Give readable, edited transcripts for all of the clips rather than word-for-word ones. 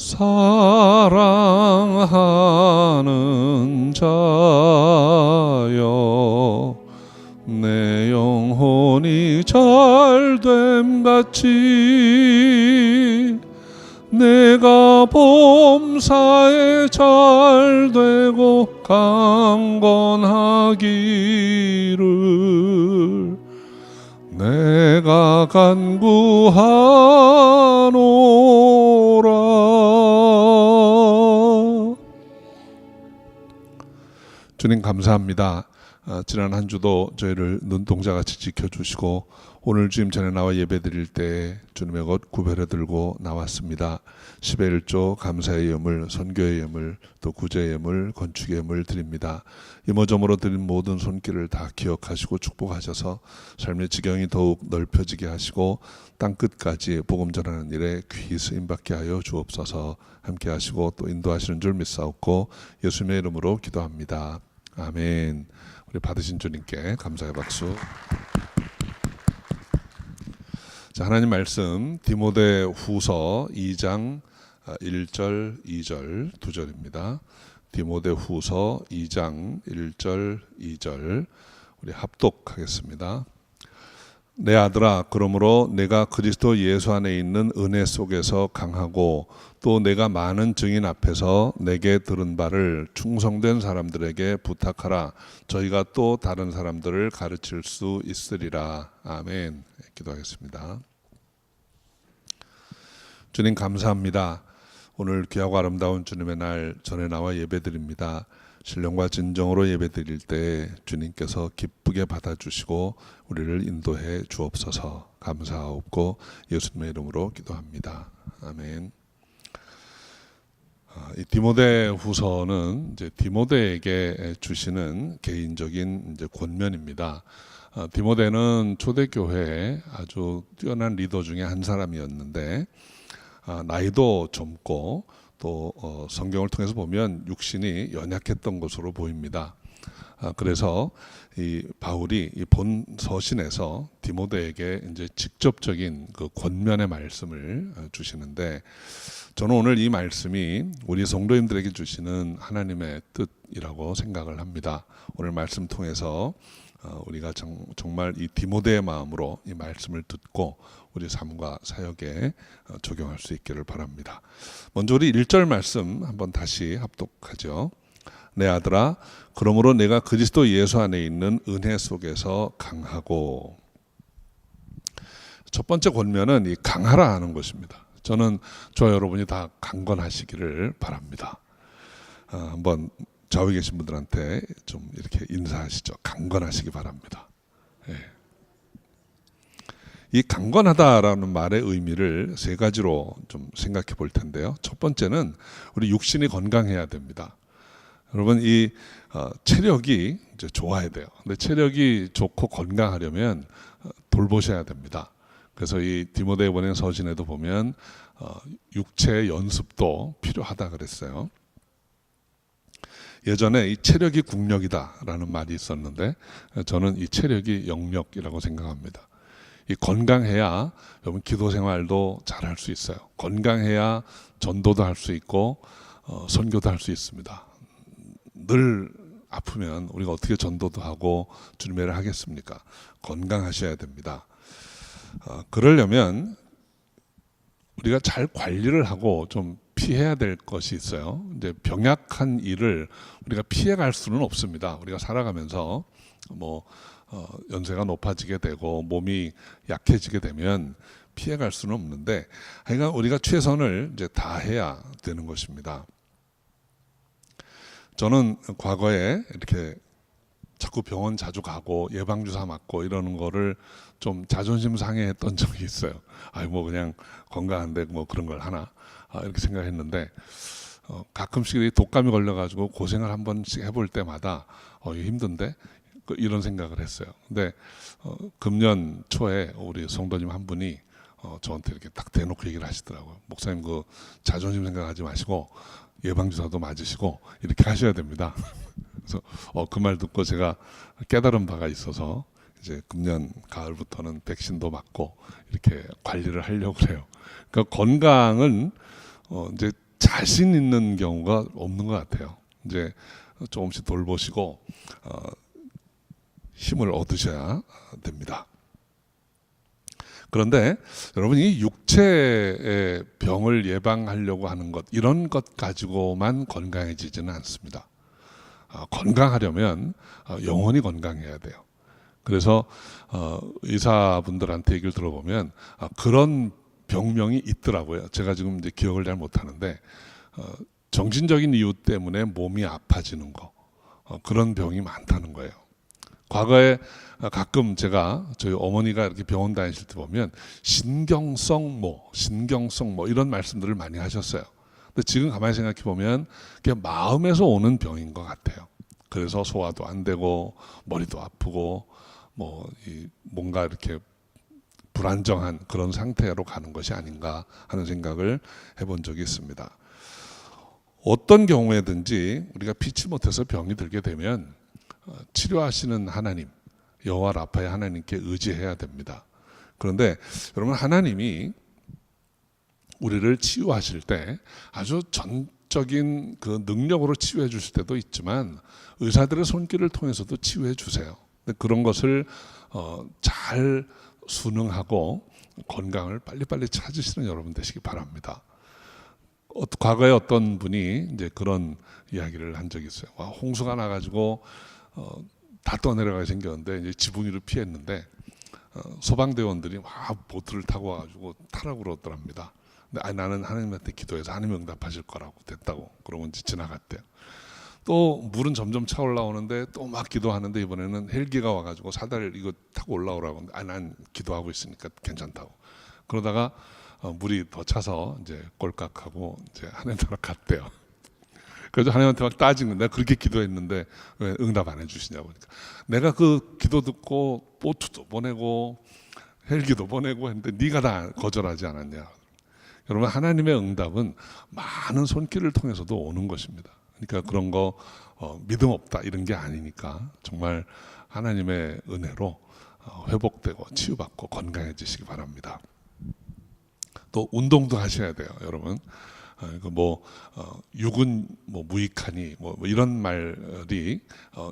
사랑하는 자여 내 영혼이 잘됨 같이 내가 범사에 잘되고 강건하기를 내가 간구하노라. 주님 감사합니다. 지난 한 주도 저희를 눈동자같이 지켜주시고 오늘 주님 전에 나와 예배드릴 때 주님의 것 구별해 들고 나왔습니다. 10의 1조 감사의 예물, 선교의 예물, 또 구제의 예물, 건축의 예물 드립니다. 이모저모로 드린 모든 손길을 다 기억하시고 축복하셔서 삶의 지경이 더욱 넓혀지게 하시고 땅끝까지 복음 전하는 일에 귀히 쓰임받게 하여 주옵소서. 함께 하시고 또 인도하시는 줄 믿사옵고 예수님의 이름으로 기도합니다. 아멘. 우리 받으신 주님께 감사의 박수. 자, 하나님 말씀 디모데 후서 2장 1절 2절 2절입니다. 디모데 후서 2장 1절 2절 우리 합독하겠습니다. 내 아들아, 그러므로 내가 그리스도 예수 안에 있는 은혜 속에서 강하고 또 내가 많은 증인 앞에서 내게 들은 바를 충성된 사람들에게 부탁하라. 저희가 또 다른 사람들을 가르칠 수 있으리라. 아멘. 기도하겠습니다. 주님 감사합니다. 오늘 귀하고 아름다운 주님의 날 전에 나와 예배드립니다. 신령과 진정으로 예배드릴 때 주님께서 기쁘게 받아주시고 우리를 인도해 주옵소서. 감사하옵고 예수님의 이름으로 기도합니다. 아멘. 이 디모데 후서는 이제 디모데에게 주시는 개인적인 이제 권면입니다. 디모데는 초대교회의 아주 뛰어난 리더 중에 한 사람이었는데 나이도 젊고 또 성경을 통해서 보면 육신이 연약했던 것으로 보입니다. 그래서 이 바울이 이 본 서신에서 디모데에게 이제 직접적인 그 권면의 말씀을 주시는데 저는 오늘 이 말씀이 우리 성도님들에게 주시는 하나님의 뜻이라고 생각을 합니다. 오늘 말씀 통해서 우리가 정말 이 디모데의 마음으로 이 말씀을 듣고 우리 삶과 사역에 적용할 수 있기를 바랍니다. 먼저 우리 1절 말씀 한번 다시 합독하죠. 내 아들아, 그러므로 내가 그리스도 예수 안에 있는 은혜 속에서 강하고. 첫 번째 권면은 이 강하라 하는 것입니다. 저는 저와 여러분이 다 강건하시기를 바랍니다. 한번 좌우에 계신 분들한테 좀 이렇게 인사하시죠. 강건하시기 바랍니다. 예. 이 강건하다라는 말의 의미를 세 가지로 좀 생각해 볼 텐데요. 첫 번째는 우리 육신이 건강해야 됩니다. 여러분 이 체력이 이제 좋아야 돼요. 근데 체력이 좋고 건강하려면 돌보셔야 됩니다. 그래서 이 디모데에 보낸 서신에도 보면 육체 연습도 필요하다 그랬어요. 예전에 이 체력이 국력이다라는 말이 있었는데 저는 이 체력이 영력이라고 생각합니다. 이 건강해야 여러분 기도 생활도 잘 할 수 있어요. 건강해야 전도도 할 수 있고 선교도 할 수 있습니다. 늘 아프면 우리가 어떻게 전도도 하고 주님의 일을 하겠습니까? 건강하셔야 됩니다. 그러려면 우리가 잘 관리를 하고 좀 피해야 될 것이 있어요. 이제 병약한 일을 우리가 피해갈 수는 없습니다. 우리가 살아가면서 연세가 높아지게 되고 몸이 약해지게 되면 피해갈 수는 없는데, 하여간 우리가 최선을 이제 다해야 되는 것입니다. 저는 과거에 이렇게 자꾸 병원 자주 가고 예방주사 맞고 이러는 거를 좀 자존심 상해했던 적이 있어요. 그냥 건강한데 그런 걸 하나 이렇게 생각했는데 가끔씩 독감이 걸려가지고 고생을 한 번씩 해볼 때마다 이거 힘든데 이런 생각을 했어요. 근데 금년 초에 우리 성도님 한 분이 저한테 이렇게 딱 대놓고 얘기를 하시더라고요. 목사님 그 자존심 생각하지 마시고 예방주사도 맞으시고 이렇게 하셔야 됩니다. 그래서 그 말 듣고 제가 깨달은 바가 있어서 이제 금년 가을부터는 백신도 맞고 이렇게 관리를 하려고 그래요. 그러니까 건강은 이제 자신 있는 경우가 없는 것 같아요. 이제 조금씩 돌보시고 힘을 얻으셔야 됩니다. 그런데 여러분이 육체의 병을 예방하려고 하는 것, 이런 것 가지고만 건강해지지는 않습니다. 건강하려면 영혼이 건강해야 돼요. 그래서 의사분들한테 얘기를 들어보면 그런 병명이 있더라고요. 제가 지금 이제 기억을 잘 못하는데 정신적인 이유 때문에 몸이 아파지는 거, 그런 병이 많다는 거예요. 과거에 가끔 제가 저희 어머니가 이렇게 병원 다니실 때 보면 신경성 뭐 이런 말씀들을 많이 하셨어요. 근데 지금 가만히 생각해 보면 그게 마음에서 오는 병인 것 같아요. 그래서 소화도 안 되고 머리도 아프고 뭔가 이렇게 불안정한 그런 상태로 가는 것이 아닌가 하는 생각을 해본 적이 있습니다. 어떤 경우에든지 우리가 피치 못해서 병이 들게 되면 치료하시는 하나님, 여호와 라파의 하나님께 의지해야 됩니다. 그런데 여러분, 하나님이 우리를 치유하실 때 아주 전적인 그 능력으로 치유해 주실 때도 있지만 의사들의 손길을 통해서도 치유해 주세요. 근데 그런 것을 잘 순응하고 건강을 빨리빨리 찾으시는 여러분 되시기 바랍니다. 과거에 어떤 분이 이제 그런 이야기를 한 적이 있어요. 홍수가 나가지고 다 떠내려가게 생겼는데 이제 지붕 위를 피했는데 소방대원들이 막 보트를 타고 와가지고 타라고 그러더랍니다. 근데 나는 하나님한테 기도해서 하나님 응답하실 거라고 됐다고 그러고 이제 지나갔대요. 또 물은 점점 차올라오는데 또 막 기도하는데 이번에는 헬기가 와가지고 사다리를 이거 타고 올라오라고 하는데 난 기도하고 있으니까 괜찮다고. 그러다가 물이 더 차서 이제 꼴깍하고 이제 하나님한테 갔대요. 그래서 하나님한테 막 따지는 거야. 내가 그렇게 기도했는데 왜 응답 안 해주시냐고. 그러니까 내가 그 기도 듣고 보트도 보내고 헬기도 보내고 했는데 네가 다 거절하지 않았냐. 여러분, 하나님의 응답은 많은 손길을 통해서도 오는 것입니다. 그러니까 그런 거 믿음 없다 이런 게 아니니까 정말 하나님의 은혜로 회복되고 치유받고 건강해지시기 바랍니다. 또 운동도 하셔야 돼요, 여러분. 육은 무익하니 이런 말이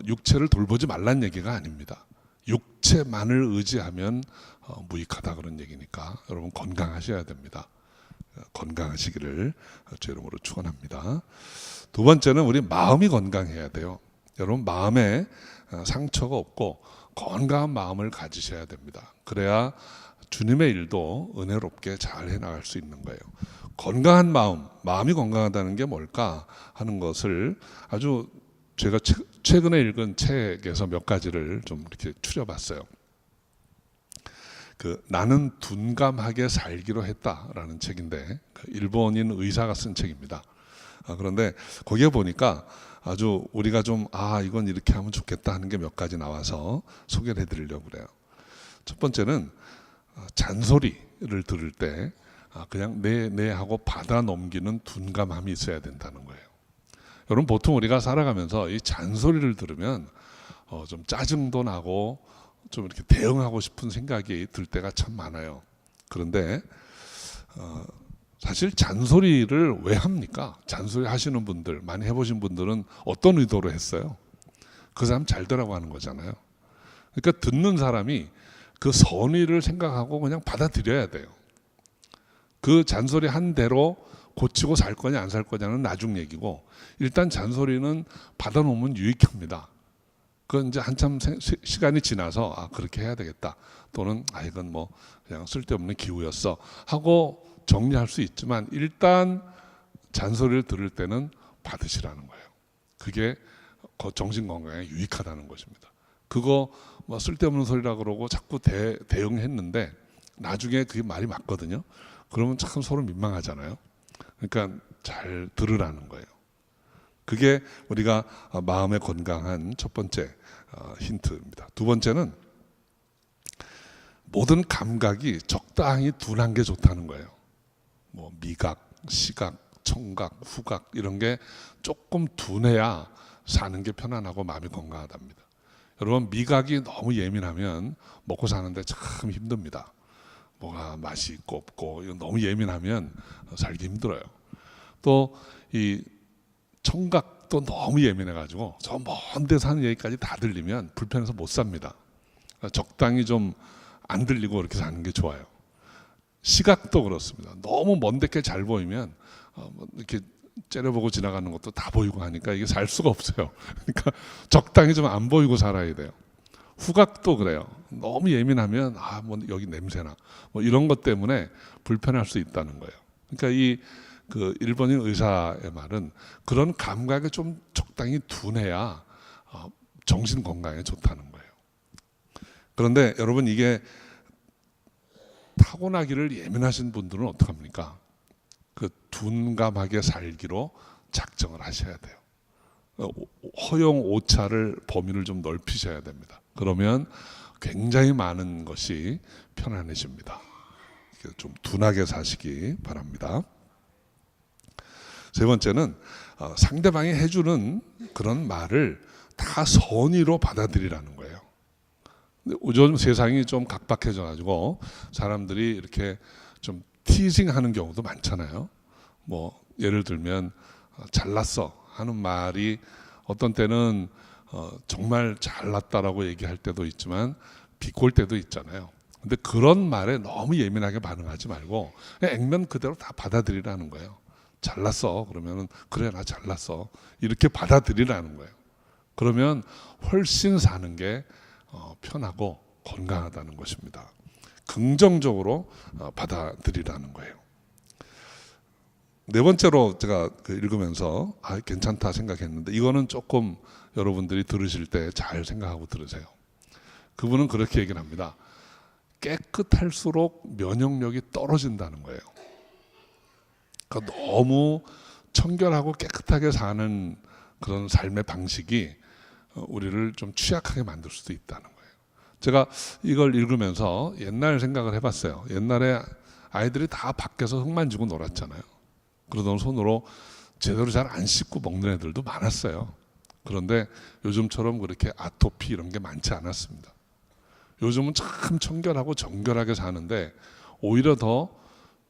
육체를 돌보지 말란 얘기가 아닙니다. 육체만을 의지하면 무익하다 그런 얘기니까 여러분 건강하셔야 됩니다. 건강하시기를 제 이름으로 축원합니다. 두 번째는 우리 마음이 건강해야 돼요. 여러분, 마음에 상처가 없고 건강한 마음을 가지셔야 됩니다. 그래야 주님의 일도 은혜롭게 잘 해나갈 수 있는 거예요. 건강한 마음이 건강하다는 게 뭘까 하는 것을 아주 제가 최근에 읽은 책에서 몇 가지를 좀 이렇게 추려봤어요. 나는 둔감하게 살기로 했다라는 책인데 일본인 의사가 쓴 책입니다. 그런데 거기에 보니까 아주 우리가 좀 이건 이렇게 하면 좋겠다 하는 게 몇 가지 나와서 소개를 해드리려고 그래요. 첫 번째는 잔소리를 들을 때 그냥 네 하고 받아 넘기는 둔감함이 있어야 된다는 거예요. 여러분, 보통 우리가 살아가면서 이 잔소리를 들으면 좀 짜증도 나고 좀 이렇게 대응하고 싶은 생각이 들 때가 참 많아요. 그런데 사실 잔소리를 왜 합니까? 잔소리 하시는 분들, 많이 해보신 분들은 어떤 의도로 했어요? 그 사람 잘 되라고 하는 거잖아요. 그러니까 듣는 사람이 그 선의를 생각하고 그냥 받아들여야 돼요. 그 잔소리 한 대로 고치고 살 거냐 안 살 거냐는 나중 얘기고, 일단 잔소리는 받아놓으면 유익합니다. 그건 이제 한참 시간이 지나서 그렇게 해야 되겠다, 또는 이건 그냥 쓸데없는 기우였어 하고 정리할 수 있지만, 일단 잔소리를 들을 때는 받으시라는 거예요. 그게 정신건강에 유익하다는 것입니다. 그거 쓸데없는 소리라 그러고 자꾸 대응했는데 나중에 그게 말이 맞거든요. 그러면 참 서로 민망하잖아요. 그러니까 잘 들으라는 거예요. 그게 우리가 마음의 건강한 첫 번째 힌트입니다. 두 번째는 모든 감각이 적당히 둔한 게 좋다는 거예요. 미각, 시각, 청각, 후각 이런 게 조금 둔해야 사는 게 편안하고 마음이 건강하답니다. 여러분, 미각이 너무 예민하면 먹고 사는데 참 힘듭니다. 뭐가 맛이 있고 없고 이거 너무 예민하면 살기 힘들어요. 또 이 청각도 너무 예민해가지고 저 먼 데서 하는 얘기까지 다 들리면 불편해서 못 삽니다. 적당히 좀 안 들리고 이렇게 사는 게 좋아요. 시각도 그렇습니다. 너무 먼 데까지 잘 보이면 이렇게 째려보고 지나가는 것도 다 보이고 하니까 이게 살 수가 없어요. 그러니까 적당히 좀 안 보이고 살아야 돼요. 후각도 그래요. 너무 예민하면 뭐 여기 냄새나 뭐 이런 것 때문에 불편할 수 있다는 거예요. 그러니까 그 일본인 의사의 말은 그런 감각을 좀 적당히 둔해야 정신 건강에 좋다는 거예요. 그런데 여러분, 이게 타고나기를 예민하신 분들은 어떡합니까? 그 둔감하게 살기로 작정을 하셔야 돼요. 허용 오차를 범위를 좀 넓히셔야 됩니다. 그러면 굉장히 많은 것이 편안해집니다. 좀 둔하게 사시기 바랍니다. 세 번째는 상대방이 해주는 그런 말을 다 선의로 받아들이라는 거예요. 요즘 세상이 좀 각박해져 가지고 사람들이 이렇게 좀 티징하는 경우도 많잖아요. 뭐 예를 들면 잘났어 하는 말이 어떤 때는 정말 잘났다라고 얘기할 때도 있지만 비꼴 때도 있잖아요. 근데 그런 말에 너무 예민하게 반응하지 말고 그냥 액면 그대로 다 받아들이라는 거예요. 잘났어 그러면은 그래 나 잘났어 이렇게 받아들이라는 거예요. 그러면 훨씬 사는 게 편하고 건강하다는 것입니다. 긍정적으로 받아들이라는 거예요. 네 번째로 제가 읽으면서 괜찮다 생각했는데 이거는 조금 여러분들이 들으실 때 잘 생각하고 들으세요. 그분은 그렇게 얘기를 합니다. 깨끗할수록 면역력이 떨어진다는 거예요. 그러니까 너무 청결하고 깨끗하게 사는 그런 삶의 방식이 우리를 좀 취약하게 만들 수도 있다는 거예요. 제가 이걸 읽으면서 옛날 생각을 해봤어요. 옛날에 아이들이 다 밖에서 흙 만지고 놀았잖아요. 그러던 손으로 제대로 잘 안 씻고 먹는 애들도 많았어요. 그런데 요즘처럼 그렇게 아토피 이런 게 많지 않았습니다. 요즘은 참 청결하고 정결하게 사는데 오히려 더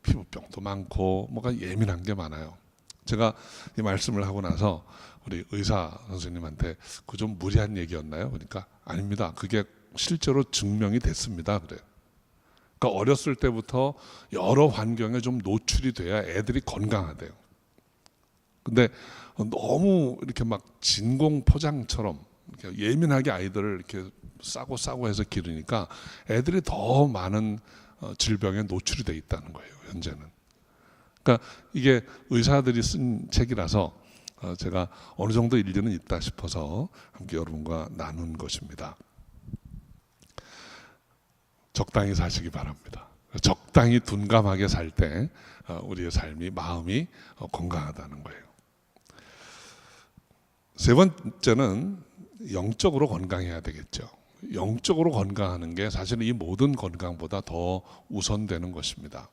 피부병도 많고 뭐가 예민한 게 많아요. 제가 이 말씀을 하고 나서 우리 의사 선생님한테 그 좀 무리한 얘기였나요? 그러니까 아닙니다. 그게 실제로 증명이 됐습니다. 그래요. 그러니까 어렸을 때부터 여러 환경에 좀 노출이 돼야 애들이 건강하대요. 근데 너무 이렇게 막 진공 포장처럼 이렇게 예민하게 아이들을 이렇게 싸고 해서 기르니까 애들이 더 많은 질병에 노출이 돼 있다는 거예요. 현재는. 그러니까 이게 의사들이 쓴 책이라서 제가 어느 정도 일리는 있다 싶어서 함께 여러분과 나눈 것입니다. 적당히 사시기 바랍니다. 적당히 둔감하게 살 때 우리의 삶이 마음이 건강하다는 거예요. 세 번째는 영적으로 건강해야 되겠죠. 영적으로 건강하는 게 사실은 이 모든 건강보다 더 우선되는 것입니다.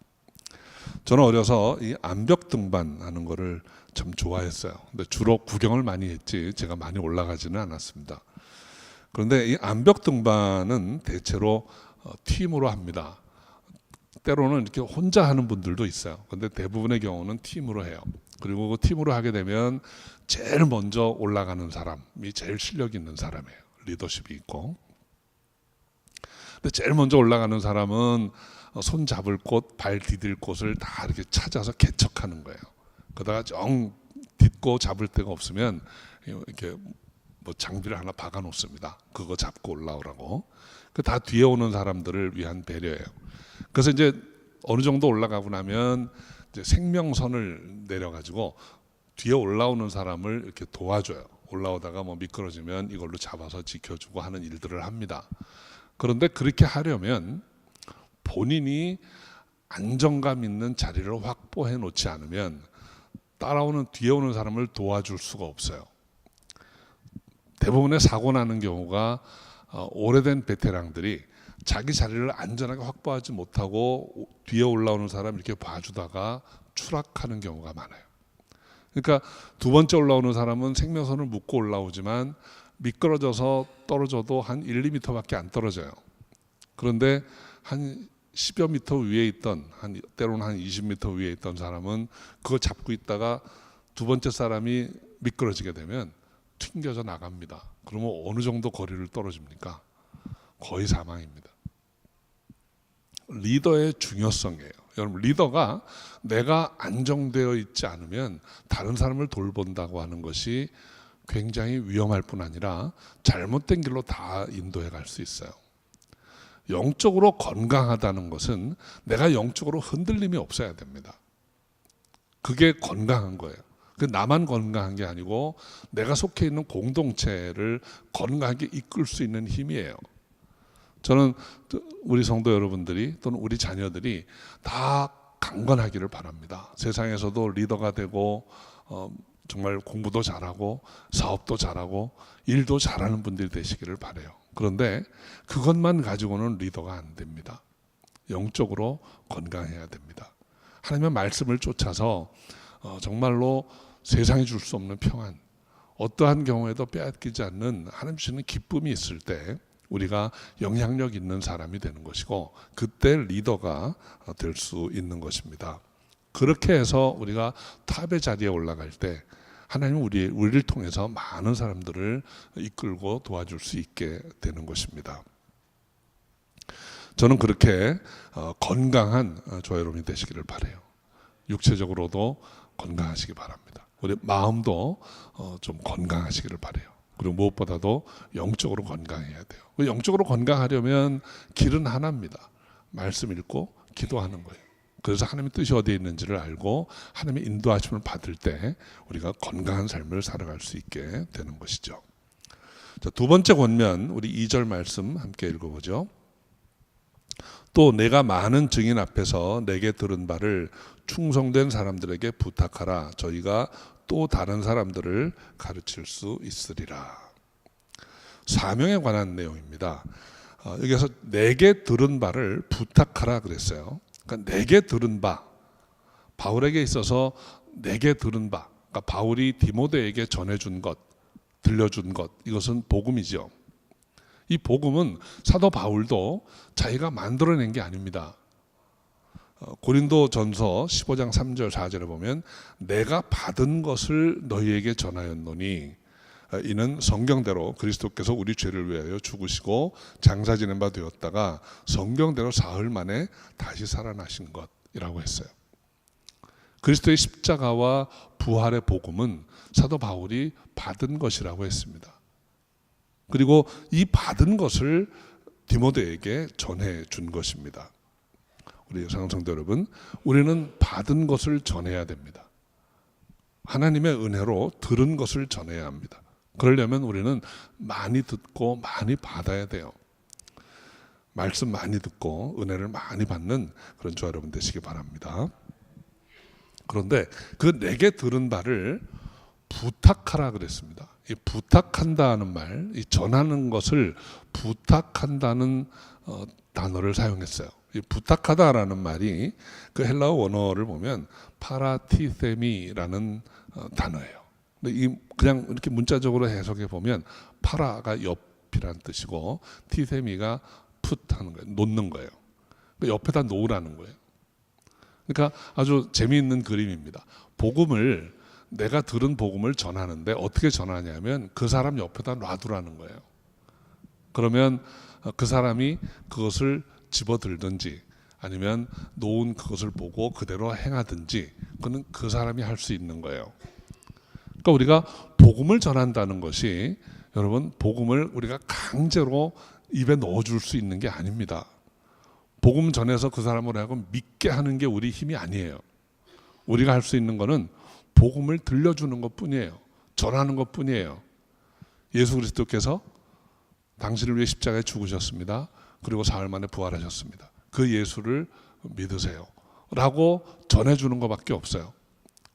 저는 어려서 이 암벽 등반하는 거를 참 좋아했어요. 근데 주로 구경을 많이 했지 제가 많이 올라가지는 않았습니다. 그런데 이 암벽 등반은 대체로 팀으로 합니다. 때로는 이렇게 혼자 하는 분들도 있어요. 근데 대부분의 경우는 팀으로 해요. 그리고 그 팀으로 하게 되면 제일 먼저 올라가는 사람이 제일 실력 있는 사람이에요. 리더십이 있고. 근데 제일 먼저 올라가는 사람은 손 잡을 곳, 발 디딜 곳을 다 이렇게 찾아서 개척하는 거예요. 그러다가 정 딛고 잡을 데가 없으면 이렇게 뭐 장비를 하나 박아 놓습니다. 그거 잡고 올라오라고. 그 다 뒤에 오는 사람들을 위한 배려예요. 그래서 이제 어느 정도 올라가고 나면 이제 생명선을 내려가지고 뒤에 올라오는 사람을 이렇게 도와줘요. 올라오다가 뭐 미끄러지면 이걸로 잡아서 지켜주고 하는 일들을 합니다. 그런데 그렇게 하려면 본인이 안정감 있는 자리를 확보해 놓지 않으면 따라오는 뒤에 오는 사람을 도와줄 수가 없어요. 대부분의 사고 나는 경우가 오래된 베테랑들이 자기 자리를 안전하게 확보하지 못하고 뒤에 올라오는 사람 이렇게 봐주다가 추락하는 경우가 많아요. 그러니까 두 번째 올라오는 사람은 생명선을 묶고 올라오지만 미끄러져서 떨어져도 한 1, 2m밖에 안 떨어져요. 그런데 한 10여 미터 위에 있던 때로는 한 20미터 위에 있던 사람은 그거 잡고 있다가 두 번째 사람이 미끄러지게 되면 튕겨져 나갑니다. 그러면 어느 정도 거리를 떨어집니까? 거의 사망입니다. 리더의 중요성이에요. 여러분, 리더가 내가 안정되어 있지 않으면 다른 사람을 돌본다고 하는 것이 굉장히 위험할 뿐 아니라 잘못된 길로 다 인도해 갈 수 있어요. 영적으로 건강하다는 것은 내가 영적으로 흔들림이 없어야 됩니다. 그게 건강한 거예요. 그 나만 건강한 게 아니고 내가 속해 있는 공동체를 건강하게 이끌 수 있는 힘이에요. 저는 우리 성도 여러분들이 또는 우리 자녀들이 다 강건하기를 바랍니다. 세상에서도 리더가 되고 정말 공부도 잘하고 사업도 잘하고 일도 잘하는 분들이 되시기를 바라요. 그런데 그것만 가지고는 리더가 안 됩니다. 영적으로 건강해야 됩니다. 하나님의 말씀을 쫓아서 정말로 세상에 줄 수 없는 평안, 어떠한 경우에도 빼앗기지 않는 하나님 주시는 기쁨이 있을 때 우리가 영향력 있는 사람이 되는 것이고, 그때 리더가 될 수 있는 것입니다. 그렇게 해서 우리가 탑의 자리에 올라갈 때 하나님은 우리를 통해서 많은 사람들을 이끌고 도와줄 수 있게 되는 것입니다. 저는 그렇게 건강한 저와 여러분이 되시기를 바라요. 육체적으로도 건강하시기 바랍니다. 우리 마음도 좀 건강하시기를 바라요. 그리고 무엇보다도 영적으로 건강해야 돼요. 영적으로 건강하려면 길은 하나입니다. 말씀 읽고 기도하는 거예요. 그래서 하나님의 뜻이 어디에 있는지를 알고 하나님의 인도하심을 받을 때 우리가 건강한 삶을 살아갈 수 있게 되는 것이죠. 자, 두 번째 권면, 우리 2절 말씀 함께 읽어보죠. 또 내가 많은 증인 앞에서 내게 들은 바를 충성된 사람들에게 부탁하라. 저희가 또 다른 사람들을 가르칠 수 있으리라. 사명에 관한 내용입니다. 여기서 내게 들은 바를 부탁하라 그랬어요. 그러니까 내게 들은 바, 바울에게 있어서 내게 들은 바, 그러니까 바울이 디모데에게 전해준 것, 들려준 것, 이것은 복음이죠. 이 복음은 사도 바울도 자기가 만들어낸 게 아닙니다. 고린도 전서 15장 3절 4절에 보면 내가 받은 것을 너희에게 전하였노니 이는 성경대로 그리스도께서 우리 죄를 위하여 죽으시고 장사 지낸 바 되었다가 성경대로 사흘 만에 다시 살아나신 것이라고 했어요. 그리스도의 십자가와 부활의 복음은 사도 바울이 받은 것이라고 했습니다. 그리고 이 받은 것을 디모데에게 전해 준 것입니다. 우리 사랑성도 여러분, 우리는 받은 것을 전해야 됩니다. 하나님의 은혜로 들은 것을 전해야 합니다. 그러려면 우리는 많이 듣고 많이 받아야 돼요. 말씀 많이 듣고 은혜를 많이 받는 그런 저와 여러분 되시기 바랍니다. 그런데 그 내게 들은 바를 부탁하라 그랬습니다. 이 부탁한다는 말, 이 전하는 것을 부탁한다는 단어를 사용했어요. 이 부탁하다라는 말이 그 헬라어 원어를 보면 파라티세미라는 단어예요. 근데 이 그냥 이렇게 문자적으로 해석해 보면 파라가 옆이라는 뜻이고 티세미가 풋하는 거예요. 놓는 거예요. 옆에다 놓으라는 거예요. 그러니까 아주 재미있는 그림입니다. 복음을 내가 들은 복음을 전하는데 어떻게 전하냐면 그 사람 옆에다 놔두라는 거예요. 그러면 그 사람이 그것을 집어들든지 아니면 놓은 그것을 보고 그대로 행하든지 그는 그 사람이 할 수 있는 거예요. 그러니까 우리가 복음을 전한다는 것이 여러분 복음을 우리가 강제로 입에 넣어줄 수 있는 게 아닙니다. 복음 전해서 그 사람을 하여금 믿게 하는 게 우리 힘이 아니에요. 우리가 할 수 있는 거는 복음을 들려주는 것뿐이에요. 전하는 것뿐이에요. 예수 그리스도께서 당신을 위해 십자가에 죽으셨습니다. 그리고 사흘 만에 부활하셨습니다. 그 예수를 믿으세요 라고 전해주는 것밖에 없어요.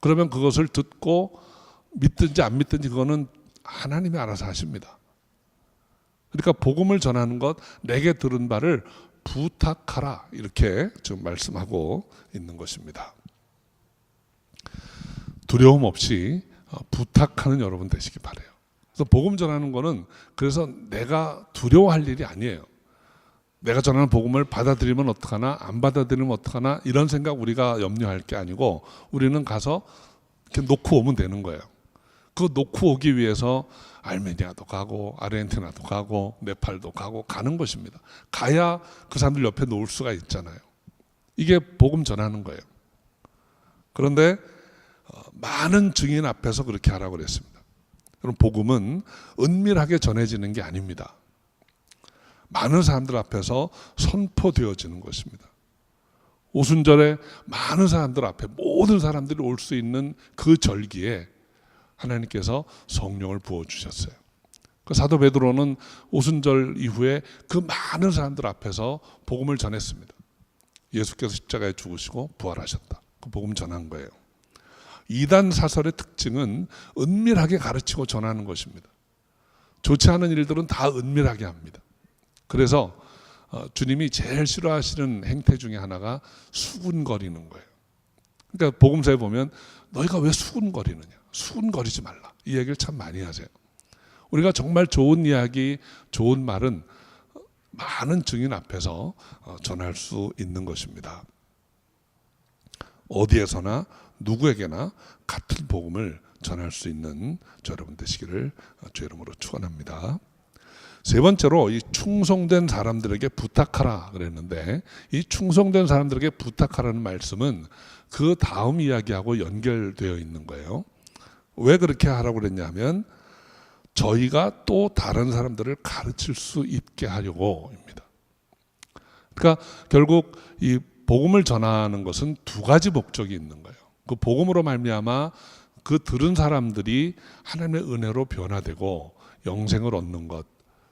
그러면 그것을 듣고 믿든지 안 믿든지 그거는 하나님이 알아서 하십니다. 그러니까 복음을 전하는 것, 내게 들은 바를 부탁하라 이렇게 지금 말씀하고 있는 것입니다. 두려움 없이 부탁하는 여러분 되시기 바라요. 그래서 복음 전하는 거는 그래서 내가 두려워할 일이 아니에요. 내가 전하는 복음을 받아들이면 어떡하나, 안 받아들이면 어떡하나, 이런 생각 우리가 염려할 게 아니고 우리는 가서 이렇게 놓고 오면 되는 거예요. 그거 놓고 오기 위해서 알메니아도 가고 아르헨티나도 가고 네팔도 가고 가는 것입니다. 가야 그 사람들 옆에 놓을 수가 있잖아요. 이게 복음 전하는 거예요. 그런데 많은 증인 앞에서 그렇게 하라고 그랬습니다. 여러분, 복음은 은밀하게 전해지는 게 아닙니다. 많은 사람들 앞에서 선포되어지는 것입니다. 오순절에 많은 사람들 앞에 모든 사람들이 올 수 있는 그 절기에 하나님께서 성령을 부어주셨어요. 그 사도 베드로는 오순절 이후에 그 많은 사람들 앞에서 복음을 전했습니다. 예수께서 십자가에 죽으시고 부활하셨다. 그 복음 전한 거예요. 이단 사설의 특징은 은밀하게 가르치고 전하는 것입니다. 좋지 않은 일들은 다 은밀하게 합니다. 그래서 주님이 제일 싫어하시는 행태 중에 하나가 수군거리는 거예요. 그러니까 복음서에 보면 너희가 왜 수군거리느냐, 수군거리지 말라, 이 얘기를 참 많이 하세요. 우리가 정말 좋은 이야기, 좋은 말은 많은 증인 앞에서 전할 수 있는 것입니다. 어디에서나 누구에게나 같은 복음을 전할 수 있는 저 여러분 되시기를 주의 이름으로 축원합니다. 세 번째로 이 충성된 사람들에게 부탁하라 그랬는데, 이 충성된 사람들에게 부탁하라는 말씀은 그 다음 이야기하고 연결되어 있는 거예요. 왜 그렇게 하라고 그랬냐면 저희가 또 다른 사람들을 가르칠 수 있게 하려고입니다. 그러니까 결국 이 복음을 전하는 것은 두 가지 목적이 있는 거예요. 그 복음으로 말미암아 그 들은 사람들이 하나님의 은혜로 변화되고 영생을 얻는 것.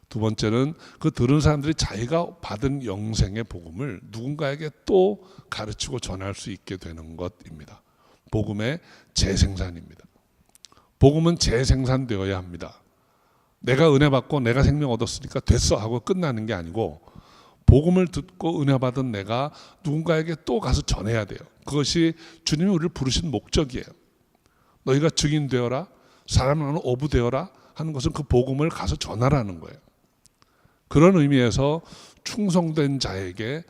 두 번째는 그 들은 사람들이 자기가 받은 영생의 복음을 누군가에게 또 가르치고 전할 수 있게 되는 것입니다. 복음의 재생산입니다. 복음은 재생산되어야 합니다. 내가 은혜 받고 내가 생명 얻었으니까 됐어 하고 끝나는 게 아니고, 복음을 듣고 은혜 받은 내가 누군가에게 또 가서 전해야 돼요. 그것이 주님이 우리를 부르신 목적이에요. 너희가 증인 되어라, 사람 나는 어부 되어라 하는 것은 그 복음을 가서 전하라는 거예요. 그런 의미에서 충성된 자에게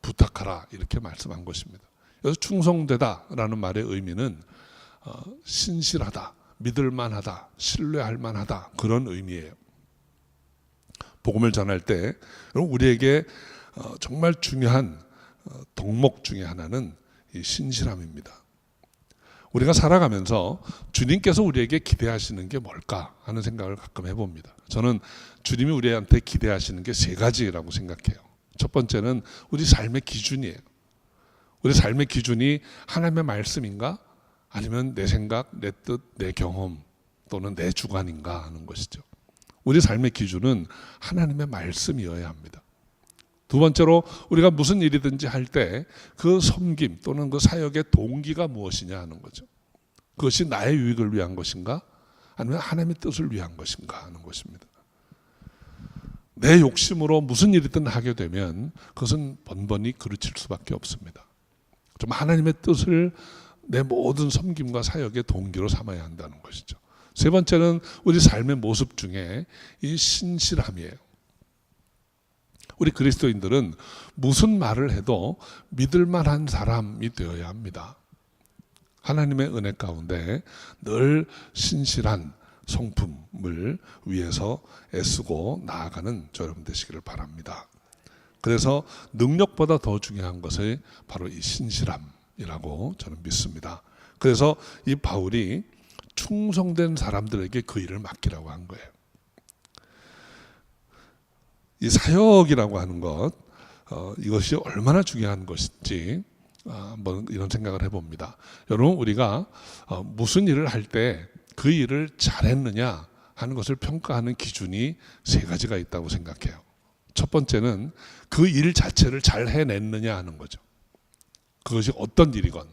부탁하라 이렇게 말씀한 것입니다. 그래서 충성되다라는 말의 의미는 신실하다, 믿을만하다, 신뢰할만하다, 그런 의미예요. 복음을 전할 때 우리에게 정말 중요한 덕목 중에 하나는 이 신실함입니다. 우리가 살아가면서 주님께서 우리에게 기대하시는 게 뭘까 하는 생각을 가끔 해봅니다. 저는 주님이 우리한테 기대하시는 게 세 가지라고 생각해요. 첫 번째는 우리 삶의 기준이에요. 우리 삶의 기준이 하나님의 말씀인가? 아니면 내 생각, 내 뜻, 내 경험 또는 내 주관인가 하는 것이죠. 우리 삶의 기준은 하나님의 말씀이어야 합니다. 두 번째로 우리가 무슨 일이든지 할 때 그 섬김 또는 그 사역의 동기가 무엇이냐 하는 거죠. 그것이 나의 유익을 위한 것인가? 아니면 하나님의 뜻을 위한 것인가 하는 것입니다. 내 욕심으로 무슨 일이든 하게 되면 그것은 번번이 그르칠 수밖에 없습니다. 좀 하나님의 뜻을 내 모든 섬김과 사역의 동기로 삼아야 한다는 것이죠. 세 번째는 우리 삶의 모습 중에 이 신실함이에요. 우리 그리스도인들은 무슨 말을 해도 믿을 만한 사람이 되어야 합니다. 하나님의 은혜 가운데 늘 신실한 성품을 위해서 애쓰고 나아가는 저 여러분 되시기를 바랍니다. 그래서 능력보다 더 중요한 것이 바로 이 신실함이라고 저는 믿습니다. 그래서 이 바울이 충성된 사람들에게 그 일을 맡기라고 한 거예요. 이 사역이라고 하는 것, 이것이 얼마나 중요한 것인지 한번 이런 생각을 해봅니다. 여러분, 우리가 무슨 일을 할 때 그 일을 잘했느냐 하는 것을 평가하는 기준이 세 가지가 있다고 생각해요. 첫 번째는 그 일 자체를 잘 해냈느냐 하는 거죠. 그것이 어떤 일이건,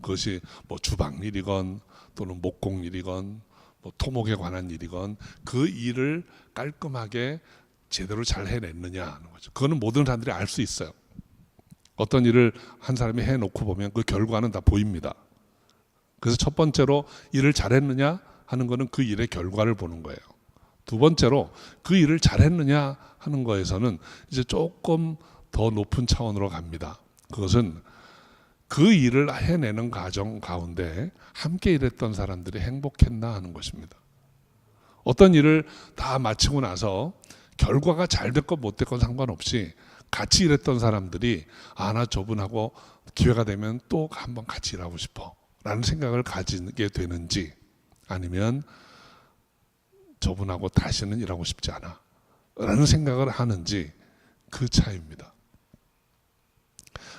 그것이 뭐 주방 일이건 또는 목공 일이건 뭐 토목에 관한 일이건 그 일을 깔끔하게 제대로 잘 해냈느냐 하는 거죠. 그거는 모든 사람들이 알 수 있어요. 어떤 일을 한 사람이 해놓고 보면 그 결과는 다 보입니다. 그래서 첫 번째로 일을 잘했느냐 하는 거는 그 일의 결과를 보는 거예요. 두 번째로 그 일을 잘했느냐 하는 거에서는 이제 조금 더 높은 차원으로 갑니다. 그것은 그 일을 해내는 과정 가운데 함께 일했던 사람들이 행복했나 하는 것입니다. 어떤 일을 다 마치고 나서 결과가 잘 됐건 못 됐건 상관없이 같이 일했던 사람들이 나 저분하고 기회가 되면 또 한번 같이 일하고 싶어 라는 생각을 가지게 되는지, 아니면 저분하고 다시는 일하고 싶지 않아 라는 생각을 하는지, 그 차이입니다.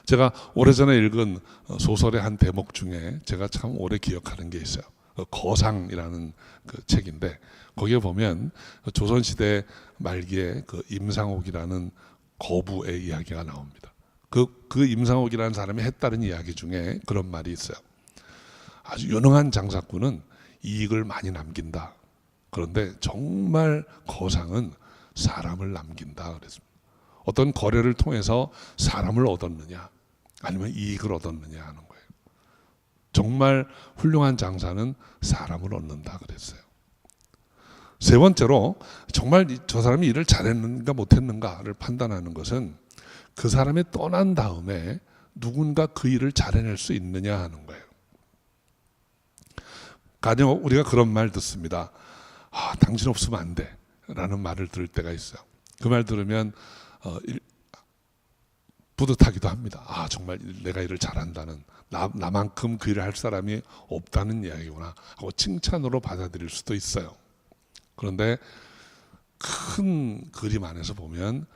제가 오래전에 읽은 소설의 한 대목 중에 제가 참 오래 기억하는 게 있어요. 거상이라는 그 책인데, 거기에 보면 조선시대 말기에 그 임상옥이라는 거부의 이야기가 나옵니다. 그 임상옥이라는 사람이 했다는 이야기 중에 그런 말이 있어요. 아주 유능한 장사꾼은 이익을 많이 남긴다. 그런데 정말 거상은 사람을 남긴다 그랬습니다. 어떤 거래를 통해서 사람을 얻었느냐 아니면 이익을 얻었느냐 하는 거예요. 정말 훌륭한 장사는 사람을 얻는다 그랬어요. 세 번째로 정말 저 사람이 일을 잘했는가 못했는가를 판단하는 것은 그 사람이 떠난 다음에 누군가 그 일을 잘해낼 수 있느냐 하는 거예요. 가령 우리가 그런 말 듣습니다. 당신 없으면 안 돼 라는 말을 들을 때가 있어요. 그 말 들으면 뿌듯하기도 합니다. 정말 내가 일을 잘한다는, 나만큼 그 일을 할 사람이 없다는 이야기구나 하고 칭찬으로 받아들일 수도 있어요. 그런데 큰 그림 안에서 보면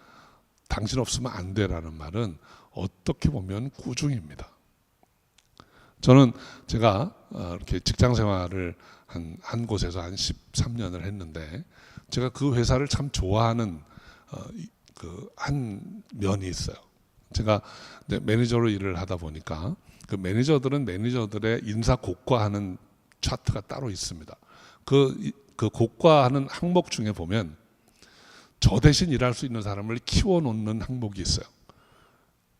당신 없으면 안 돼라는 말은 어떻게 보면 꾸중입니다. 저는 제가 이렇게 직장 생활을 한 곳에서 한 13년을 했는데, 제가 그 회사를 참 좋아하는 그 한 면이 있어요. 제가 매니저로 일을 하다 보니까 그 매니저들은 매니저들의 인사 고과하는 차트가 따로 있습니다. 그 고과하는 항목 중에 보면 저 대신 일할 수 있는 사람을 키워놓는 항목이 있어요.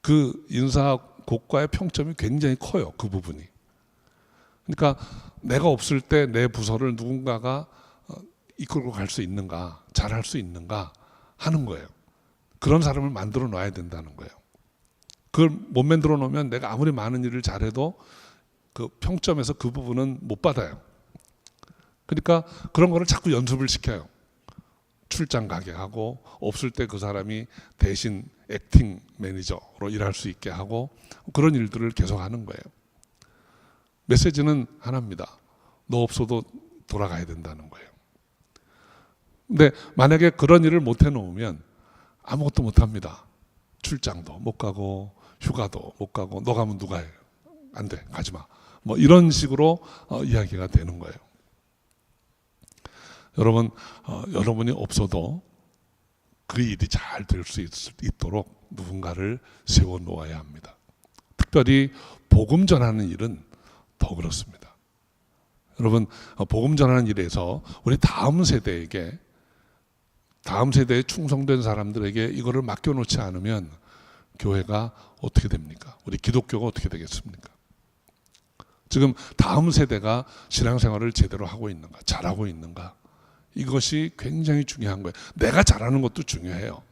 그 인사 고과의 평점이 굉장히 커요. 그 부분이. 그러니까 내가 없을 때 내 부서를 누군가가 이끌고 갈 수 있는가, 잘할 수 있는가 하는 거예요. 그런 사람을 만들어 놔야 된다는 거예요. 그걸 못 만들어 놓으면 내가 아무리 많은 일을 잘해도 그 평점에서 그 부분은 못 받아요. 그러니까 그런 거를 자꾸 연습을 시켜요. 출장 가게 하고, 없을 때 그 사람이 대신 액팅 매니저로 일할 수 있게 하고, 그런 일들을 계속 하는 거예요. 메시지는 하나입니다. 너 없어도 돌아가야 된다는 거예요. 근데 만약에 그런 일을 못 해놓으면 아무것도 못 합니다. 출장도 못 가고 휴가도 못 가고, 너 가면 누가 해요? 안 돼, 가지 마. 뭐 이런 식으로 이야기가 되는 거예요. 여러분, 여러분이 없어도 그 일이 잘 될 수 있도록 누군가를 세워 놓아야 합니다. 특별히 복음 전하는 일은 더 그렇습니다. 여러분, 복음 전하는 일에서 우리 다음 세대에 충성된 사람들에게 이거를 맡겨놓지 않으면 교회가 어떻게 됩니까? 우리 기독교가 어떻게 되겠습니까? 지금 다음 세대가 신앙생활을 제대로 하고 있는가, 잘하고 있는가, 이것이 굉장히 중요한 거예요. 내가 잘하는 것도 중요해요.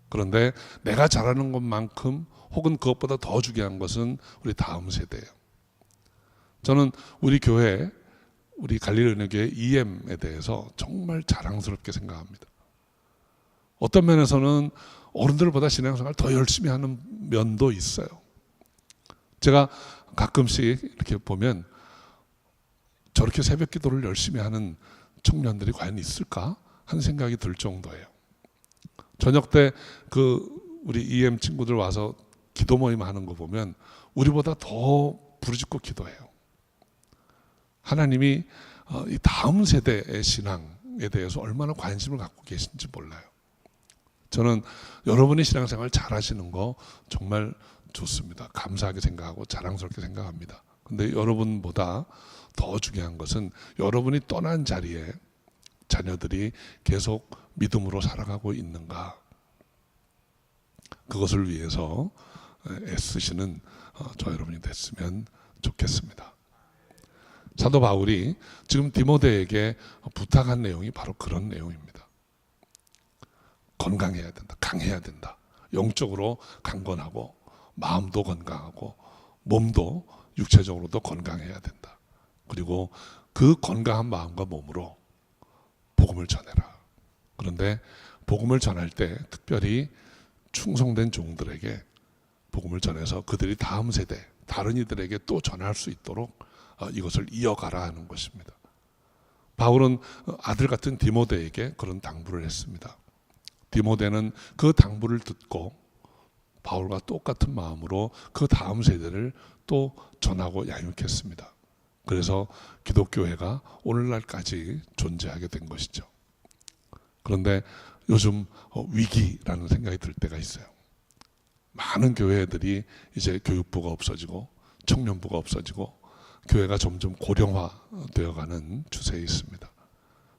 그런데 내가 잘하는 것만큼 혹은 그것보다 더 중요한 것은 우리 다음 세대예요. 저는 우리 교회, 우리 갈릴리 은혜교회 EM에 대해서 정말 자랑스럽게 생각합니다. 어떤 면에서는 어른들보다 신앙생활 더 열심히 하는 면도 있어요. 제가 가끔씩 이렇게 보면 저렇게 새벽 기도를 열심히 하는 청년들이 과연 있을까 하는 생각이 들 정도예요. 저녁 때 우리 EM 친구들 와서 기도 모임 하는 거 보면 우리보다 더 부르짖고 기도해요. 하나님이 이 다음 세대의 신앙에 대해서 얼마나 관심을 갖고 계신지 몰라요. 저는 여러분이 신앙생활 잘 하시는 거 정말 좋습니다. 감사하게 생각하고 자랑스럽게 생각합니다. 근데 여러분보다 더 중요한 것은 여러분이 떠난 자리에 자녀들이 계속 믿음으로 살아가고 있는가, 그것을 위해서 애쓰시는 저 여러분이 됐으면 좋겠습니다. 사도 바울이 지금 디모데에게 부탁한 내용이 바로 그런 내용입니다. 건강해야 된다. 강해야 된다. 영적으로 강건하고 마음도 건강하고 몸도 육체적으로도 건강해야 된다. 그리고 그 건강한 마음과 몸으로 복음을 전해라. 그런데 복음을 전할 때 특별히 충성된 종들에게 복음을 전해서 그들이 다음 세대, 다른 이들에게 또 전할 수 있도록 이것을 이어가라 하는 것입니다. 바울은 아들 같은 디모데에게 그런 당부를 했습니다. 디모데는 그 당부를 듣고 바울과 똑같은 마음으로 그 다음 세대를 또 전하고 양육했습니다. 그래서 기독교회가 오늘날까지 존재하게 된 것이죠. 그런데 요즘 위기라는 생각이 들 때가 있어요. 많은 교회들이 이제 교육부가 없어지고 청년부가 없어지고 교회가 점점 고령화되어가는 추세에 있습니다.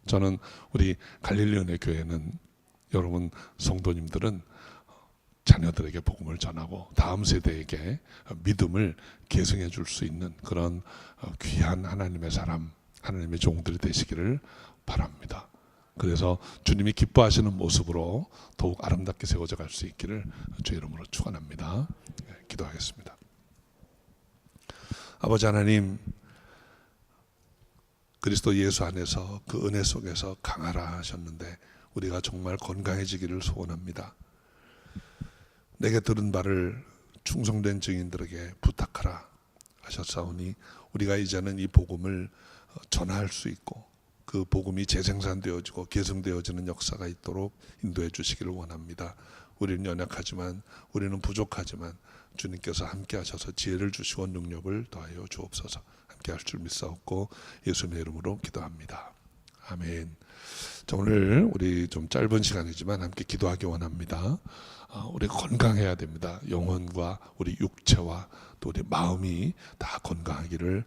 저는 우리 갈릴리 은혜 교회는 여러분 성도님들은 자녀들에게 복음을 전하고 다음 세대에게 믿음을 계승해 줄 수 있는 그런 귀한 하나님의 사람, 하나님의 종들이 되시기를 바랍니다. 그래서 주님이 기뻐하시는 모습으로 더욱 아름답게 세워져 갈 수 있기를 주의 이름으로 축원합니다. 기도하겠습니다. 아버지 하나님, 그리스도 예수 안에서 그 은혜 속에서 강하라 하셨는데 우리가 정말 건강해지기를 소원합니다. 내게 들은 바를 충성된 증인들에게 부탁하라 하셨사오니 우리가 이제는 이 복음을 전할 수 있고 그 복음이 재생산되어지고 계승되어지는 역사가 있도록 인도해 주시기를 원합니다. 우리는 연약하지만, 우리는 부족하지만 주님께서 함께 하셔서 지혜를 주시고 능력을 더하여 주옵소서. 함께 할 줄 믿사옵고 예수님의 이름으로 기도합니다. 아멘. 자, 오늘 우리 좀 짧은 시간이지만 함께 기도하기 원합니다. 우리 건강해야 됩니다. 영혼과 우리 육체와 또 우리 마음이 다 건강하기를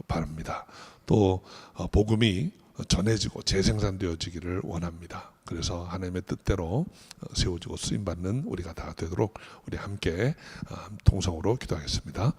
바랍니다. 또 복음이 전해지고 재생산되어지기를 원합니다. 그래서 하나님의 뜻대로 세워지고 쓰임받는 우리가 다 되도록 우리 함께 통성으로 기도하겠습니다.